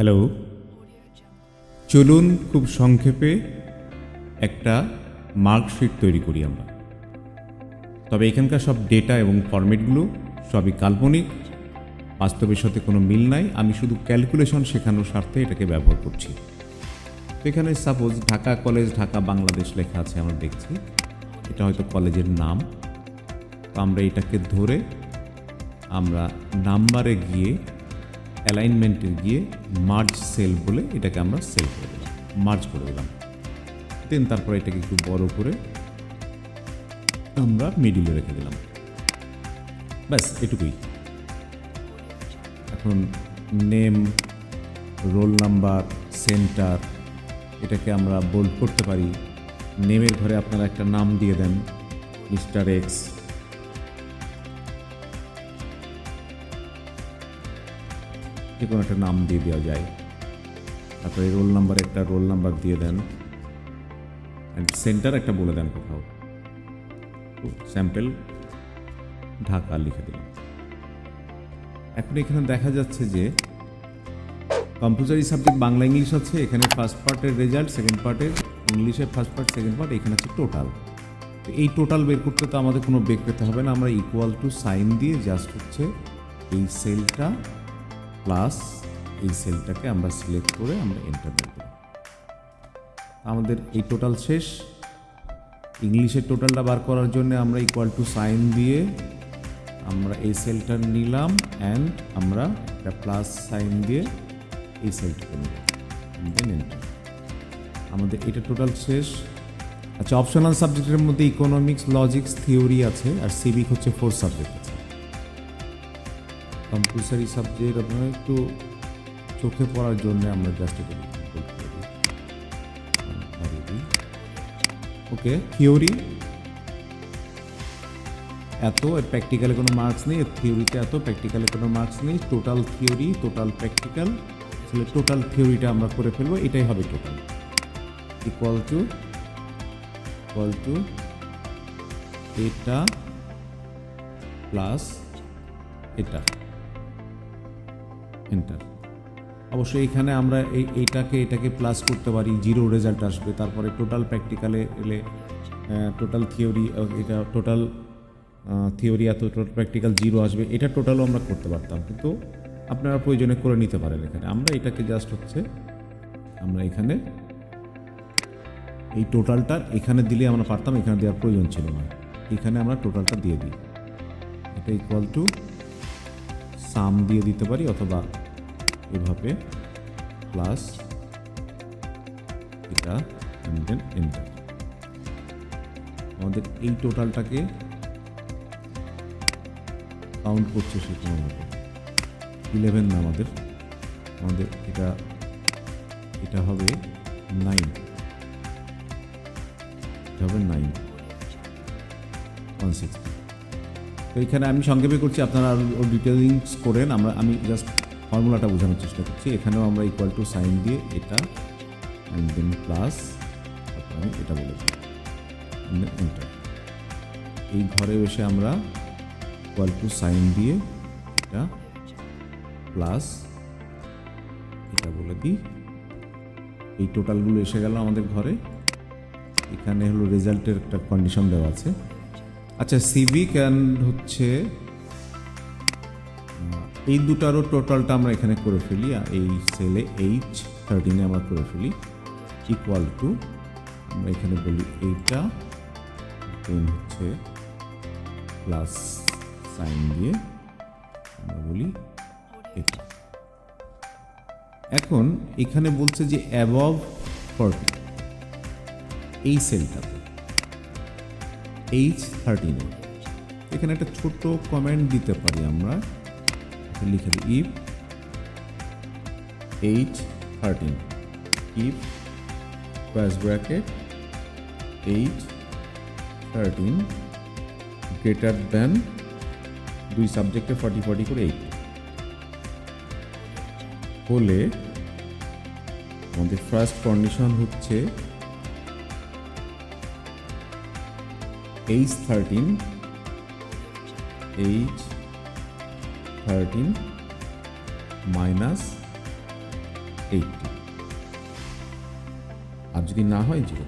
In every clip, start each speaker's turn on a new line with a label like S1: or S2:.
S1: Hello, চলুন খুব সংক্ষেপে একটা মার্কশিট তৈরি করি আমরা। তবে এখানকার সব ডেটা এবং ফরম্যাটগুলো সবই কাল্পনিক, বাস্তবের সাথে কোনো মিল নাই। আমি শুধু ক্যালকুলেশন শেখানোর স্বার্থে এটাকে ব্যবহার করছি। তো এখানে সাপোজ ঢাকা কলেজ, ঢাকা বাংলাদেশ লেখা আছে, আমরা দেখছি এটা হয়তো কলেজের নাম। তো আমরা এটাকে ধরে আমরা নাম্বারে গিয়ে অ্যালাইনমেন্টে গিয়ে মার্জ সেল বলে এটাকে আমরা সেল করে দিলাম, মার্জ করে দিলাম। দেন তারপর এটাকে একটু বড় করে আমরা মিডিলে রেখে দিলাম। ব্যাস এটুকুই। এখন নেম, রোল নাম্বার, সেন্টার এটাকে আমরা বোল্ড করতে পারি। নেমের ঘরে আপনারা একটা নাম দিয়ে দেন, মিস্টার এক্স। যে কোনো একটা নাম দিয়ে দেওয়া যায়। তারপরে রোল নাম্বারে একটা রোল নাম্বার দিয়ে দেন, অ্যান্ড সেন্টার একটা বলে দেন কোথাও। স্যাম্পল ঢাকা লিখে দিলাম। এখন এখানে দেখা যাচ্ছে যে কম্পালসরি সাবজেক্ট বাংলা ইংলিশ আছে। এখানে ফার্স্ট পার্টের রেজাল্ট, সেকেন্ড পার্টের ইংলিশের ফার্স্ট পার্ট, সেকেন্ড পার্ট, এখানে আছে টোটাল। তো এই টোটাল বের করতে তো আমাদের কোনো বের করতে হবে না। আমরা ইকুয়াল টু সাইন দিয়ে জাস্ট হচ্ছে এই সেলটা প্লাস এই সেলটাকে আমরা সিলেক্ট করে আমরা এন্টার দেব। আমাদের এই টোটাল শেষ। ইংলিশের টোটালটা বার করার জন্য আমরা ইকুয়াল টু সাইন দিয়ে আমরা এই সেলটা নিলাম, অ্যান্ড আমরা একটা প্লাস সাইন দিয়ে এই সেলটাকে নিলাম, দেন এন্টার। আমাদের এটা টোটাল শেষ। আচ্ছা, অপশনাল সাবজেক্টের মধ্যে ইকোনমিক্স, লজিক্স, থিওরি আছে, আর সিভিক হচ্ছে 4 সাবজেক্ট আছে। কম্পালসরি সাবজেক্ট আপনারা একটু চোখে পড়ার জন্য আমরা জাস্ট এটা ওকে। থিওরি এত, প্র্যাকটিক্যালে কোনো মার্কস নেই। থিওরিতে এত, প্র্যাকটিক্যালে কোনো মার্কস নেই। টোটাল থিওরি, টোটাল প্র্যাকটিক্যাল, তাহলে টোটাল থিওরিটা আমরা করে ফেলবো। এটাই হবে টোটাল। ইকুয়াল টু এটা প্লাস এটা, এন্টার। অবশ্যই এখানে আমরা এটাকে প্লাস করতে পারি, 0 রেজাল্ট আসবে। তারপরে টোটাল প্র্যাকটিক্যালে এলে টোটাল থিওরি, এটা টোটাল থিওরি এত, টোটাল প্র্যাকটিক্যাল 0 আসবে। এটা টোটালও আমরা করতে পারতাম, কিন্তু আপনারা প্রয়োজনে করে নিতে পারেন। এখানে আমরা এটাকে জাস্ট হচ্ছে আমরা এখানে এই টোটালটা এখানে দিলে আমরা পারতাম, এখানে দেওয়ার প্রয়োজন ছিল না। এখানে আমরা টোটালটা দিয়ে দিই। এটা ইকুয়াল টু সাম দিয়ে দিতে পারি, অথবা এভাবে প্লাস এটা, অ্যান্ড দেন এন্টার। আমাদের এই টোটালটাকে কাউন্ট করছে সে কোনোভাবে 11 না, আমাদের এটা হবে 9, এটা হবে 9, 160। তো এখানে আমি সংক্ষেপে করছি, আপনারা আরও ডিটেলিংস করেন। আমি জাস্ট ফর্মুলাটা বোঝানোর চেষ্টা করছি। এখানেও আমরা ইকুয়াল টু সাইন দিয়ে এটা, অ্যান্ড দেন প্লাস, তারপর আমি এটা বলে দিই, এন্টার। এই ঘরে এসে আমরা ইকুয়াল টু সাইন দিয়ে এটা প্লাস এটা বলে দিই। এই টোটালগুলো এসে গেল আমাদের ঘরে। এখানে হলো রেজাল্টের একটা কন্ডিশন দেওয়া আছে। আচ্ছা, সিভিক অ্যান্ড হচ্ছে এই দুটারও টোটালটা আমরা এখানে করে ফেলি। এই সেলে H13 আমরা করে ফেলি। ইকুয়াল টু আমরা এখানে বলি এইটা, দেন হচ্ছে প্লাস সাইন দিয়ে আমরা বলি এটা। এখন এখানে বলছে যে অ্যাবভ 40, এই সেলটাতে H13, এখানে একটা ছোট কমেন্ট দিতে পারি আমরা। লিখে দিই if H13, if plus bracket H13 greater than, দুই সাবজেক্টে 40 করে 8 হলে আমাদের ফার্স্ট কন্ডিশন হচ্ছে H13 -, 80, আর যদি না হয় 0।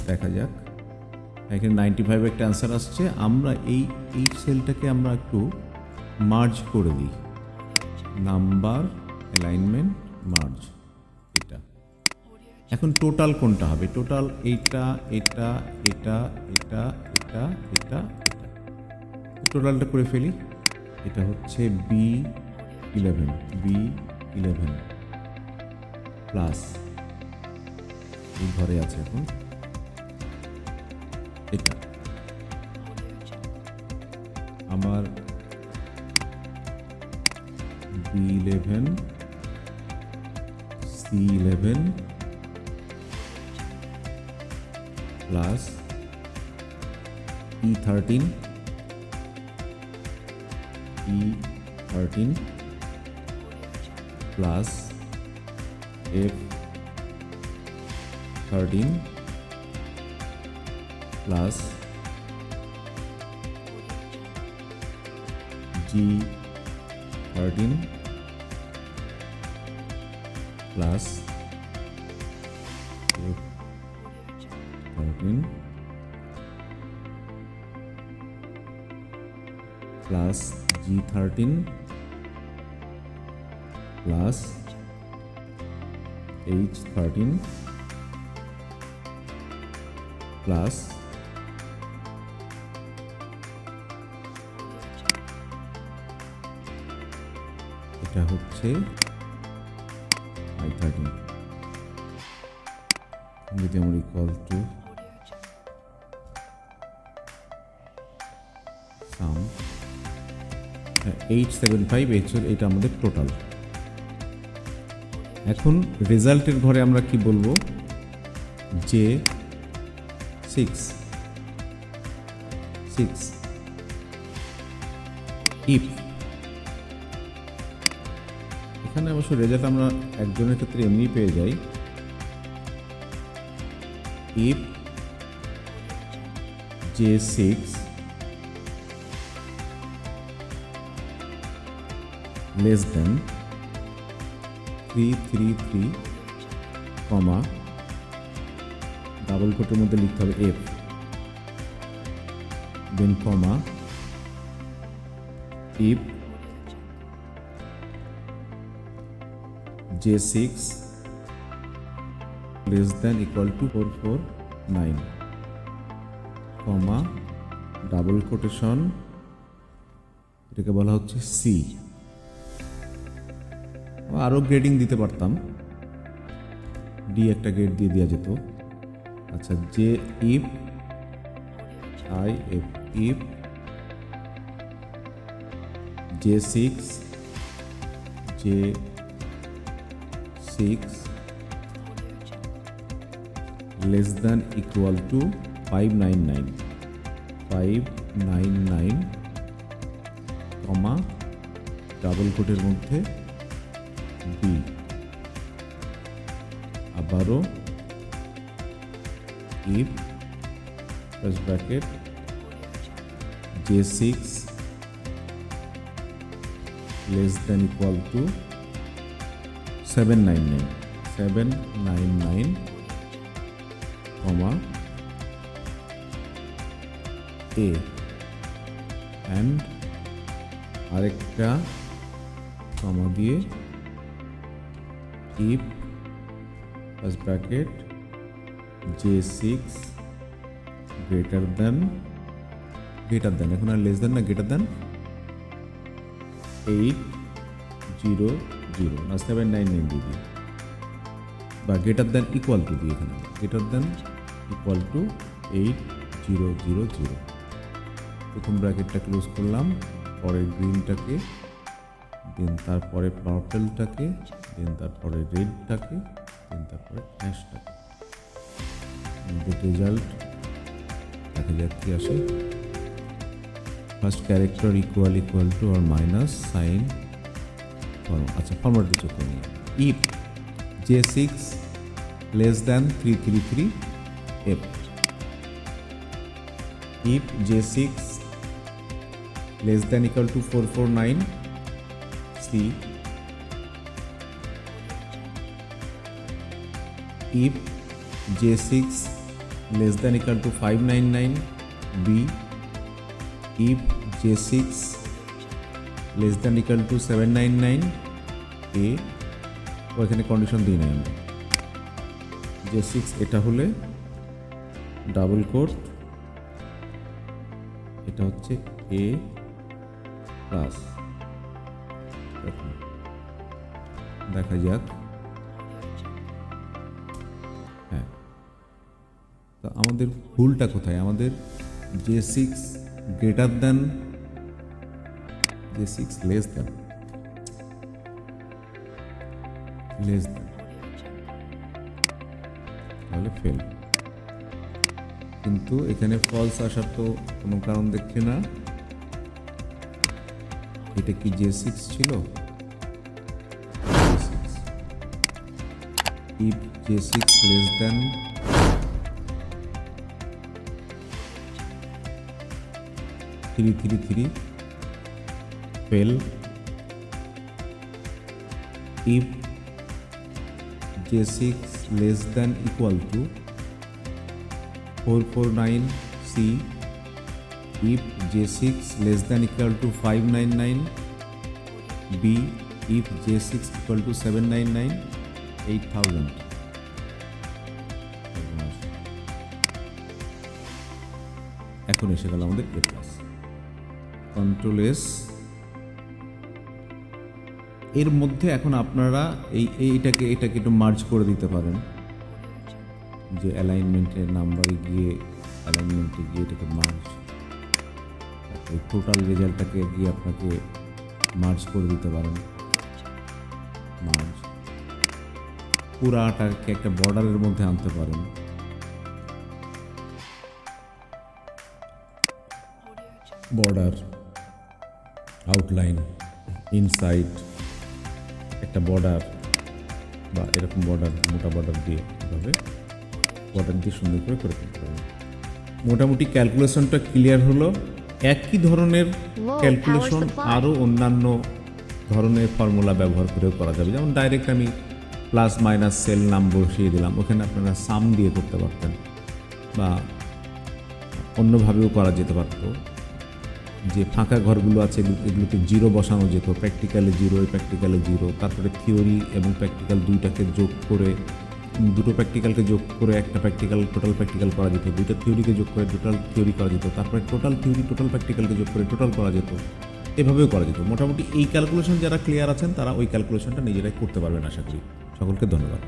S1: দেখা যাক, এখানে 95 একটা অ্যান্সার আসছে। আমরা এই সেলটাকে আমরা একটু মার্জ করে দিই, নাম্বার অ্যালাইনমেন্ট মার্জ, এটা। এখন টোটাল কোনটা হবে? টোটাল এইটা, এটা, এটা, এটা, এটা, এটা, এটা। টোটালটা করে ফেলি। এটা হচ্ছে B11 প্লাস, এই ঘরে আছে এখন, এটা আমার B11 C11 plus E13 plus F13 plus G13 plus F13 plus G13 plus H13 plus এটা হচ্ছে I13। যদি আমরা ইকুয়াল টু সাম 875, এটা আমাদের টোটাল। এখন রেজাল্টের ঘরে আমরা কি বলবো? যে 6 ইফ, এখানে অবশ্য রেজাল্ট আমরা একজনের ক্ষেত্রে এমনি পেয়ে যাই। If J6 less than 333, comma, double কোটের মধ্যে লিখতে হবে F, then comma, if J6 less than equal to 449, comma, double quotation, এটাকে বলা হচ্ছে C। আরও গ্রেডিং দিতে পারতাম, D একটা গ্রেড দিয়ে দেওয়া যেত। আচ্ছা, যে if J6 less than equal to 599, comma, double কোটের মধ্যে B, আবারও if plus bracket J6 less than equal to 799, comma, A, and আরেকটা কমা দিয়ে if plus bracket J6 greater than, এখন আর লেস দেন না, গ্রেটার দেন 800 না 799 দিয়ে দিই, বা গ্রেটার দেন ইকুয়াল টু দিয়ে, এখানে গ্রেটার দেন ইকুয়াল টু 8000। প্রথম ব্র্যাকেটটা ক্লোজ করলাম, পরের গ্রিনটাকে, দেন তারপরে পার্পলটাকে, দেন তারপরে রেডটাকে, দেন তারপরে অ্যাশটাকে। রেজাল্ট দেখা যাক কি আসে। First character equal to R minus sign, আচ্ছা ফরম্যাটটা চেক করে নিই। If J6 less than 333 F, if J6 less than equal to 449 C, if J6 less than equal to 599, B if J6 less than equal to 799, A ওখানে condition দিই নাই আমরা। J6 এটা হলে ডাবল কোট, এটা হচ্ছে A প্লাস, দেখা যাক। হ্যাঁ, তো আমাদের ভুলটা কোথায়? আমাদের J6 greater than, J6 less than, তাহলে ফেল। কিন্তু এখানে ফলস আসার তো কোনো কারণ দেখছি না। এটা কি J6 ছিল? if J6 less than (333) fail. If J6 less than equal to 449, C if J6 less than equal to 599, B if J6 equal to 799, 8000। এখন এসে গেল আমাদের A প্লাস। Control S. এর মধ্যে এখন আপনারা এটাকে একটু মার্জ করে দিতে পারেন, যে অ্যালাইনমেন্টের নাম্বারে গিয়ে এটাকে মার্জ, টোটাল রেজাল্টটাকে গিয়ে আপনাকে মার্জ করে দিতে পারেন। মার্জ পুরাটাকে একটা বর্ডারের মধ্যে আনতে পারেন। বর্ডার, আউটলাইন, ইনসাইড, একটা বর্ডার বা এরকম বর্ডার, মোটা বর্ডার দিয়ে এভাবে বর্ডার দিয়ে সুন্দর করে ফেলতে পারেন। মোটামুটি ক্যালকুলেশনটা ক্লিয়ার হলো। একই ধরনের ক্যালকুলেশন আরও অন্যান্য ধরনের ফর্মুলা ব্যবহার করেও করা যাবে। যেমন ডাইরেক্ট আমি প্লাস মাইনাস সেল নাম বসিয়ে দিলাম, ওখানে আপনারা সাম দিয়ে করতে পারতেন, বা অন্যভাবেও করা যেতে পারত। যে ফাঁকা ঘরগুলো আছে এগুলোতে জিরো বসানো যেত, প্র্যাকটিক্যালে জিরো, প্র্যাকটিক্যালে জিরো, তারপরে থিওরি এবং প্র্যাকটিক্যাল দুইটাকে যোগ করে, দুটো প্র্যাকটিক্যালকে যোগ করে একটা প্র্যাকটিক্যাল, টোটাল প্র্যাকটিক্যাল করা যেত, দুইটা থিওরিকে যোগ করে টোটাল থিওরি করা যেত, তারপরে টোটাল থিওরি টোটাল প্র্যাকটিক্যালকে যোগ করে টোটাল করা যেত, এভাবেও করা যেত। মোটামুটি এই ক্যালকুলেশন যারা ক্লিয়ার আছেন তারা ওই ক্যালকুলেশনটা নিজেরাই করতে পারবেন আশা করি। সকলকে ধন্যবাদ।